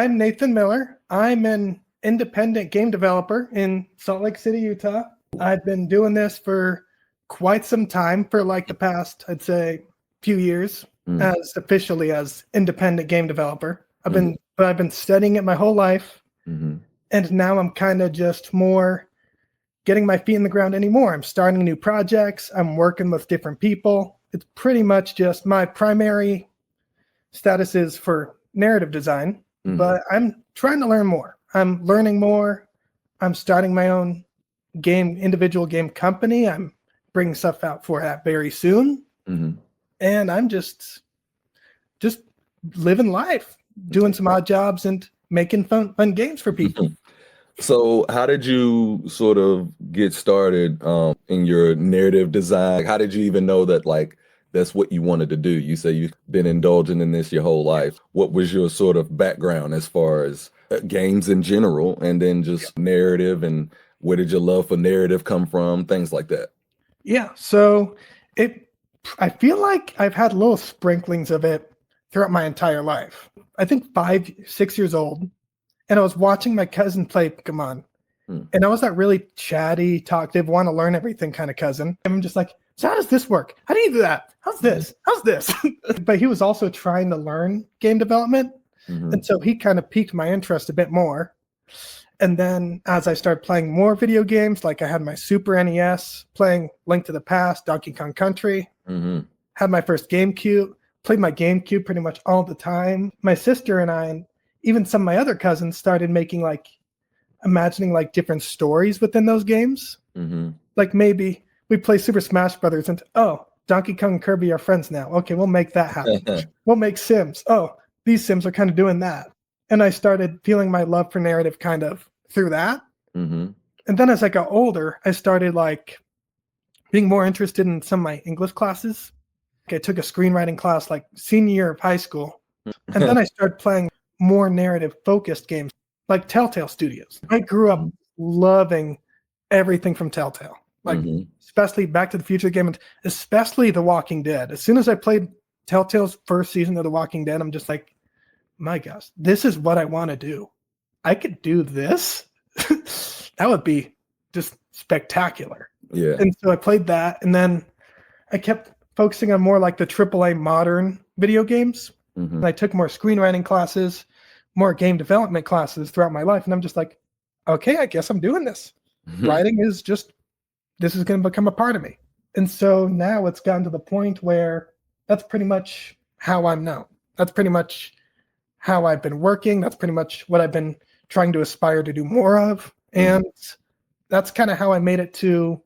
I'm Nathan Miller. I'm an independent game developer in Salt Lake City, Utah. I've been doing this for quite some time, for like the past, I'd say, few years, as officially as independent game developer. I've been studying it my whole life, and now I'm kind of just more getting my feet in the ground anymore. I'm starting new projects. I'm working with different people. It's pretty much just my primary status is for narrative design, but I'm trying to learn more. I'm learning more. I'm starting my own individual game company. I'm bringing stuff out for that very soon. And I'm just living life, doing some odd jobs and making fun games for people. So how did you sort of get started in your narrative design? How did you even know that that's what you wanted to do? You say you've been indulging in this your whole life. What was your sort of background as far as games in general, and then just narrative, and where did your love for narrative come from? Things like that. Yeah, so I feel like I've had little sprinklings of it throughout my entire life. I think 5, 6 years old, and I was watching my cousin play Pokemon. And I was that really chatty, talkative, want to learn everything kind of cousin. And I'm just like, so how does this work? How do you do that? How's this? How's this? But he was also trying to learn game development. And so he kind of piqued my interest a bit more. And then as I started playing more video games, like I had my Super NES, playing Link to the Past, Donkey Kong Country, had my first GameCube, played my GameCube pretty much all the time. My sister and I, and even some of my other cousins, started making imagining different stories within those games. Like maybe we play Super Smash Brothers and Donkey Kong and Kirby are friends now. Okay, we'll make that happen. We'll make Sims. Oh, these Sims are kind of doing that. And I started feeling my love for narrative kind of through that. And then as I got older, I started being more interested in some of my English classes. I took a screenwriting class senior year of high school. And then I started playing more narrative focused games like Telltale Studios. I grew up loving everything from Telltale, especially Back to the Future game, and especially The Walking Dead. As soon as I played Telltale's first season of The Walking Dead, I'm just like, my gosh, this is what I want to do. I could do this. That would be just spectacular. Yeah. And so I played that, and then I kept focusing on more the AAA modern video games. And I took more screenwriting classes, more game development classes throughout my life. And I'm just like, okay, I guess I'm doing this. Writing is this is going to become a part of me. And so now it's gotten to the point where that's pretty much how I'm known. That's pretty much how I've been working. That's pretty much what I've been trying to aspire to do more of. And that's kind of how I made it to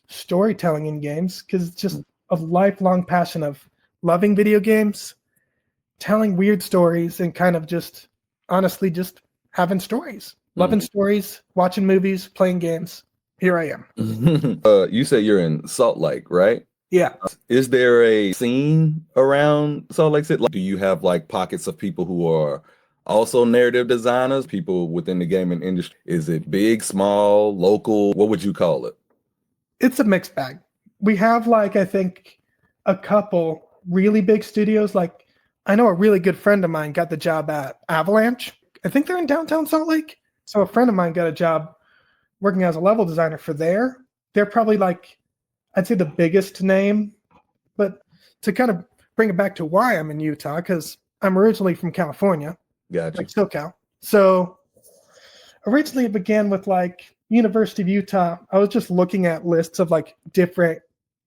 storytelling in games, because it's just a lifelong passion of loving video games, telling weird stories, and kind of just honestly just having stories, loving stories, watching movies, playing games. Here I am. You say you're in Salt Lake, right? Yeah. Is there a scene around Salt Lake City? Do you have pockets of people who are also narrative designers, people within the gaming industry? Is it big, small, local? What would you call it? It's a mixed bag. We have I think a couple really big studios. I know a really good friend of mine got the job at Avalanche. I think they're in downtown Salt Lake. So a friend of mine got a job working as a level designer for there. They're probably I'd say the biggest name. But to kind of bring it back to why I'm in Utah, because I'm originally from California. Gotcha. SoCal. So originally it began with University of Utah. I was just looking at lists of different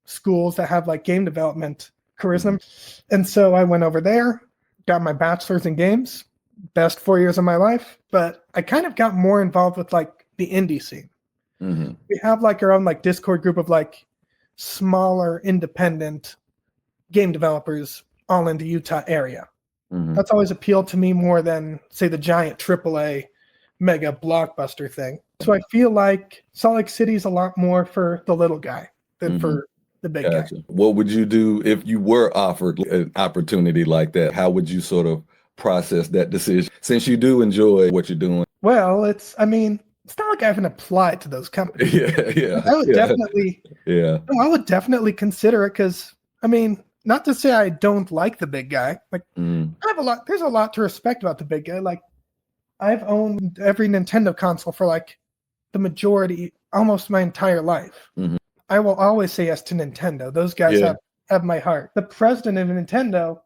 schools that have game development curriculum. And so I went over there, got my bachelor's in games, best 4 years of my life. But I kind of got more involved with the indie scene. We have our own Discord group of smaller independent game developers all in the Utah area. That's always appealed to me more than say the giant AAA mega blockbuster thing. So I feel like Salt Lake City is a lot more for the little guy than for the big guy. What would you do if you were offered an opportunity like that? How would you sort of process that decision, since you do enjoy what you're doing? Well, it's not like I haven't applied to those companies. I would definitely consider it, because not to say I don't like the big guy. There's a lot to respect about the big guy. I've owned every Nintendo console for like the majority, almost my entire life. Mhm. I will always say yes to Nintendo. Those guys Yeah. have my heart. The president of Nintendo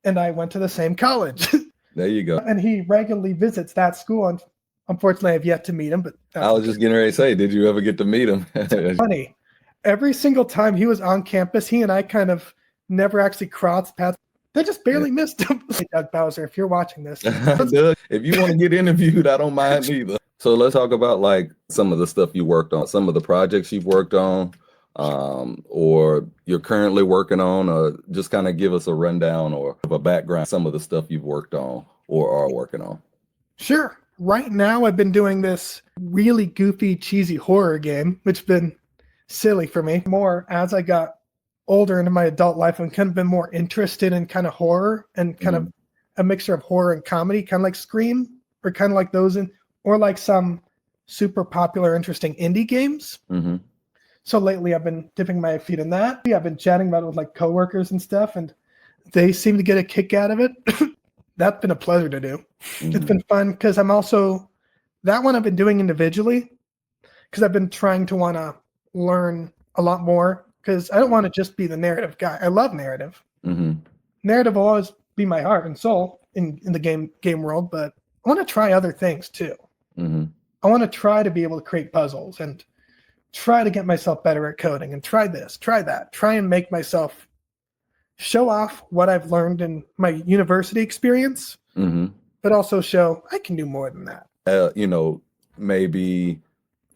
and I went to the same college. There you go. And he regularly visits that school. And unfortunately, I've yet to meet him. But I was just getting ready to say, did you ever get to meet him? funny. Every single time he was on campus, he and I kind of never actually crossed paths. They just barely missed him. Hey, Doug Bowser, if you're watching this, Doug, if you want to get interviewed, I don't mind either. So let's talk about like some of the stuff you worked on, some of the projects you've worked on, or you're currently working on, or just kind of give us a rundown or a background, some of the stuff you've worked on or are working on. Sure. Right now, I've been doing this really goofy, cheesy horror game, which has been silly for me. More as I got older into my adult life, I'm kind of been more interested in kind of horror and kind of a mixture of horror and comedy, kind of like Scream, or kind of like those, or like some super popular, interesting indie games. Mm-hmm. So lately, I've been dipping my feet in that. I've been chatting about it with like coworkers and stuff, and they seem to get a kick out of it. That's been a pleasure to do. Mm-hmm. It's been fun because I'm also, that one I've been doing individually because I've been trying to want to learn a lot more because I don't want to just be the narrative guy. I love narrative. Mm-hmm. Narrative will always be my heart and soul in the game world, but I want to try other things too. Mm-hmm. I want to try to be able to create puzzles and try to get myself better at coding and try this, try that, try and make myself show off what I've learned in my university experience, but also show I can do more than that. Maybe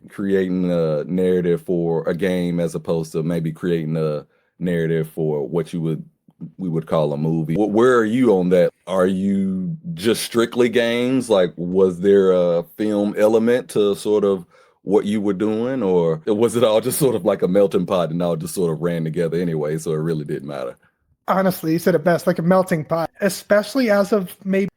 creating a narrative for a game as opposed to maybe creating a narrative for what we would call a movie. Where are you on that? Are you just strictly games? Like, was there a film element to sort of what you were doing, or was it all just sort of like a melting pot and all just sort of ran together anyway, so it really didn't matter? Honestly, you said it best, like a melting pot, especially as of maybe,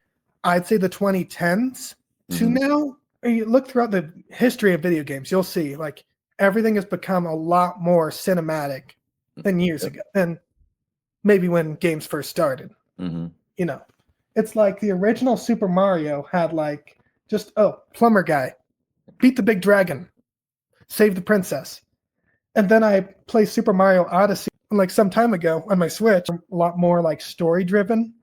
I'd say the 2010s to now. You look throughout the history of video games, you'll see like everything has become a lot more cinematic than years ago, than maybe when games first started. It's like the original Super Mario had like just, plumber guy, beat the big dragon, save the princess. And then I play Super Mario Odyssey like some time ago on my Switch, a lot more like story driven.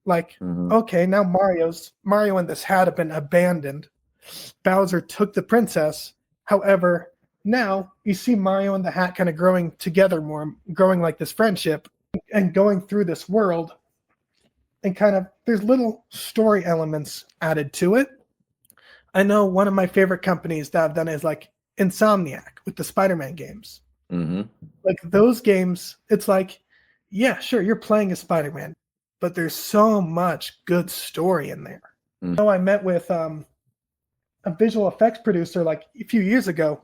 Like, okay, now Mario and this hat have been abandoned. Bowser took the princess. However, now you see Mario and the hat kind of growing together more, growing like this friendship and going through this world. And kind of, there's little story elements added to it. I know one of my favorite companies that I've done is like Insomniac with the Spider-Man games. Like those games, it's like, yeah, sure, you're playing as Spider-Man, but there's so much good story in there. I met with a visual effects producer like a few years ago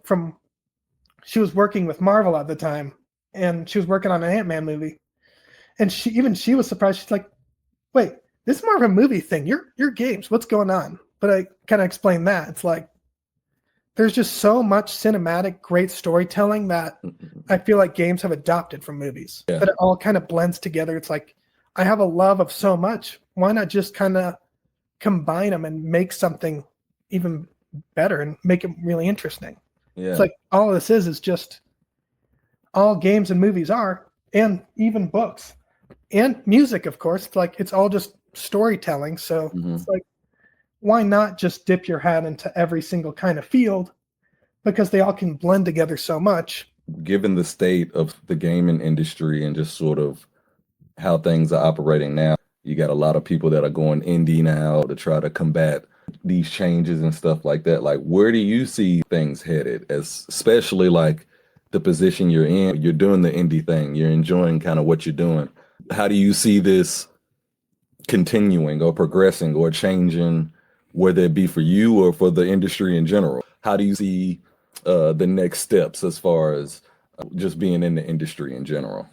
she was working with Marvel at the time, and she was working on an Ant-Man movie. And she was surprised. She's like, wait, this is more of a movie thing. Your games, what's going on? But I kind of explained that. It's like, there's just so much cinematic, great storytelling that I feel like games have adopted from movies. But it all kind of blends together. It's like, I have a love of so much. Why not just kind of combine them and make something even better and make it really interesting? It's like all of this is just all games and movies are, and even books and music, of course. It's like, it's all just storytelling. So it's like, why not just dip your hat into every single kind of field, because they all can blend together so much. Given the state of the gaming industry and just sort of how things are operating now, you got a lot of people that are going indie now to try to combat these changes and stuff like that. Like, where do you see things headed, especially like the position you're in? You're doing the indie thing, you're enjoying kind of what you're doing. How do you see this continuing or progressing or changing, whether it be for you or for the industry in general? How do you see the next steps as far as just being in the industry in general?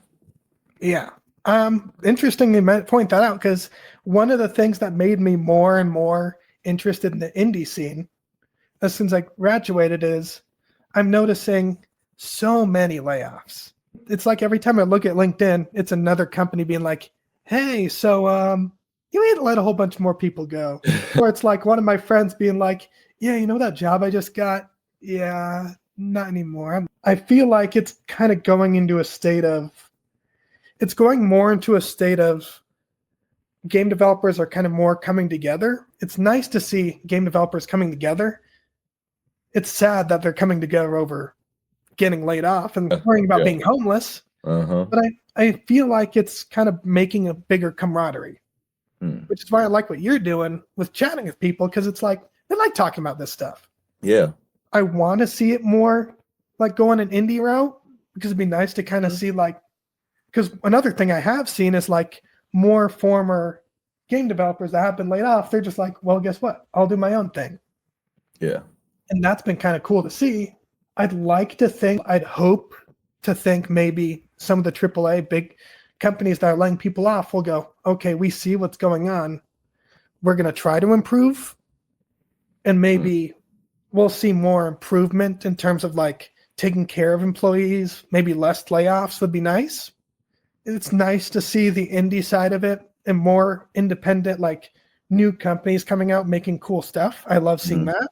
Yeah. Interesting you point that out, because one of the things that made me more and more interested in the indie scene as soon as I graduated is I'm noticing so many layoffs. It's like every time I look at LinkedIn, it's another company being like, hey, so you need to let a whole bunch more people go. Or it's like one of my friends being like, yeah, you know that job I just got? Yeah, not anymore. I feel like it's kind of going into a state of, it's going more into a state of game developers are kind of more coming together. It's nice to see game developers coming together. It's sad that they're coming together over getting laid off and worrying about being homeless. But I feel like it's kind of making a bigger camaraderie, which is why I like what you're doing with chatting with people, because it's like, they like talking about this stuff. Yeah. I want to see it more like going an indie route, because it'd be nice to kind of see like, because another thing I have seen is like more former game developers that have been laid off. They're just like, well, guess what? I'll do my own thing. Yeah. And that's been kind of cool to see. I'd hope to think maybe some of the AAA big companies that are laying people off will go, okay, we see what's going on. We're going to try to improve. And maybe we'll see more improvement in terms of like taking care of employees. Maybe less layoffs would be nice. It's nice to see the indie side of it and more independent, like new companies coming out making cool stuff. I love seeing that.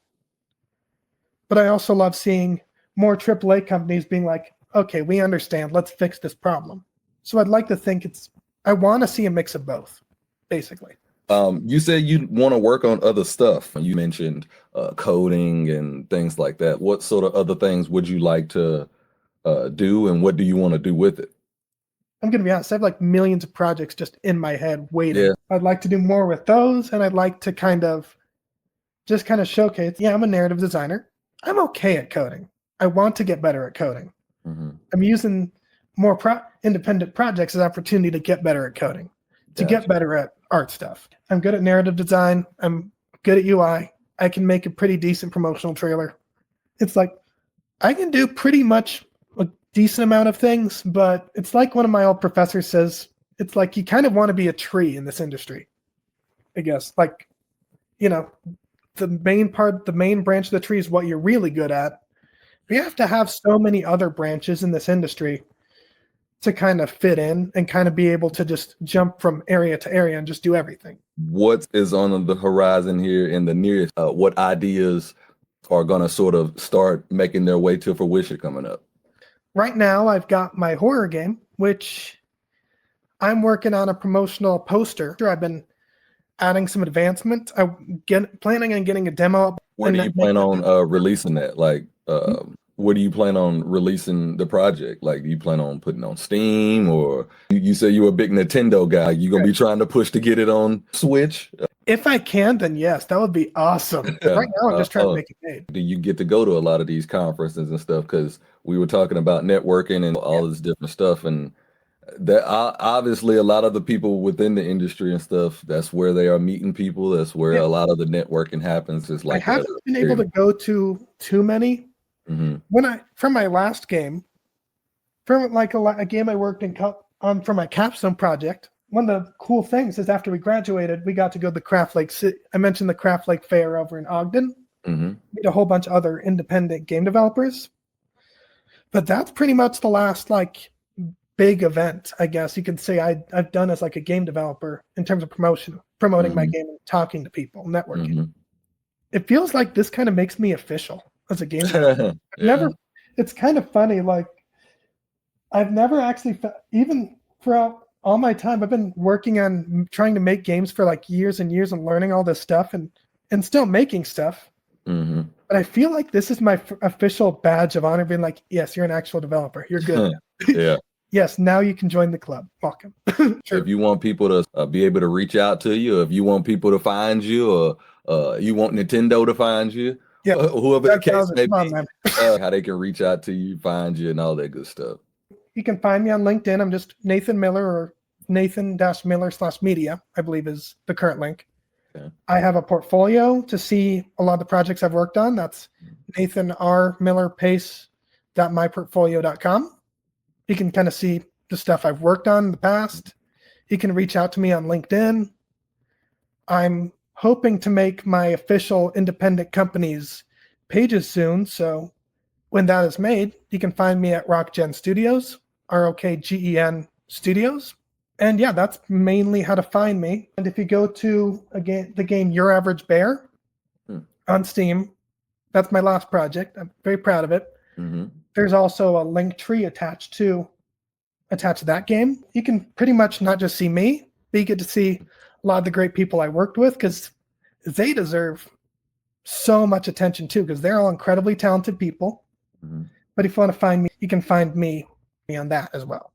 But I also love seeing more AAA companies being like, okay, we understand. Let's fix this problem. So I'd like to think I want to see a mix of both, basically. You said you want to work on other stuff. You mentioned coding and things like that. What sort of other things would you like to do, and what do you want to do with it? I'm going to be honest. I have like millions of projects just in my head waiting. Yeah. I'd like to do more with those, and I'd like to kind of showcase, yeah, I'm a narrative designer. I'm okay at coding. I want to get better at coding. I'm using more independent projects as an opportunity to get better at coding, to get better at art stuff. I'm good at narrative design. I'm good at UI. I can make a pretty decent promotional trailer. It's like, I can do pretty much a decent amount of things, but it's like one of my old professors says, it's like you kind of want to be a tree in this industry, I guess. Like, you know, the main branch of the tree is what you're really good at. But you have to have so many other branches in this industry to kind of fit in and kind of be able to just jump from area to area and just do everything. What is on the horizon here in the nearest? What ideas are going to sort of start making their way to fruition coming up? Right now, I've got my horror game, which I'm working on a promotional poster. I've been adding some advancement. I'm planning on getting a demo up. Where do you plan on releasing that? Like, where do you plan on releasing the project? Like, do you plan on putting on Steam, or you say you're a big Nintendo guy? You gonna be trying to push to get it on Switch? If I can, then yes, that would be awesome. Right now, I'm just trying to make it made. Do you get to go to a lot of these conferences and stuff? Because we were talking about networking and all this different stuff, and that obviously a lot of the people within the industry and stuff, that's where they are meeting people. That's where a lot of the networking happens. It's like I haven't been able to go to too many. From my last game, from like a game I worked on for my capstone project, one of the cool things is after we graduated, we got to go to the Craft Lake. I mentioned the Craft Lake Fair over in Ogden. Meet a whole bunch of other independent game developers. But that's pretty much the last like big event, I guess you could say I've done as like a game developer in terms of promoting my game and talking to people, networking. It feels like this kind of makes me official as a game developer. It's kind of funny, like I've never actually, even throughout all my time, I've been working on trying to make games for like years and years and learning all this stuff and still making stuff. But I feel like this is my official badge of honor, being like, yes, you're an actual developer. You're good. Yes, now you can join the club. Welcome. Sure. If you want people to be able to reach out to you, if you want people to find you, or you want Nintendo to find you, whoever the case may be, how they can reach out to you, find you, and all that good stuff. You can find me on LinkedIn. I'm just Nathan Miller, or Nathan-Miller/media, I believe is the current link. I have a portfolio to see a lot of the projects I've worked on. That's nathanrmillerpace.myportfolio.com. You can kind of see the stuff I've worked on in the past. You can reach out to me on LinkedIn. I'm hoping to make my official independent company's pages soon. So when that is made, you can find me at RockGen Studios, ROKGEN Studios. And yeah, that's mainly how to find me. And if you go to the game Your Average Bear on Steam, that's my last project. I'm very proud of it. Mm-hmm. There's also a link tree attached to that game. You can pretty much not just see me, but you get to see a lot of the great people I worked with, because they deserve so much attention too, because they're all incredibly talented people. Mm-hmm. But if you want to find me, you can find me on that as well.